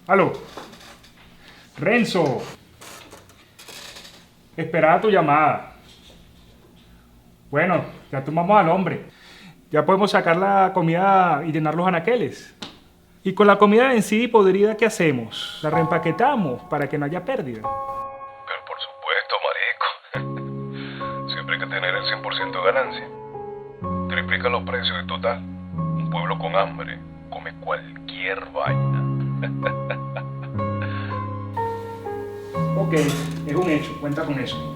Aló. Renzo. Esperaba tu llamada. Bueno, ya tomamos al hombre. Ya podemos sacar la comida y llenar los anaqueles. Y con la comida vencida y podrida, ¿qué hacemos? La reempaquetamos para que no haya pérdida. Pero por supuesto, marico. Siempre hay que tener el 100% de ganancia. Triplica los precios y total. Un pueblo con hambre come cualquier vaina. Ok, es un hecho, cuenta con eso.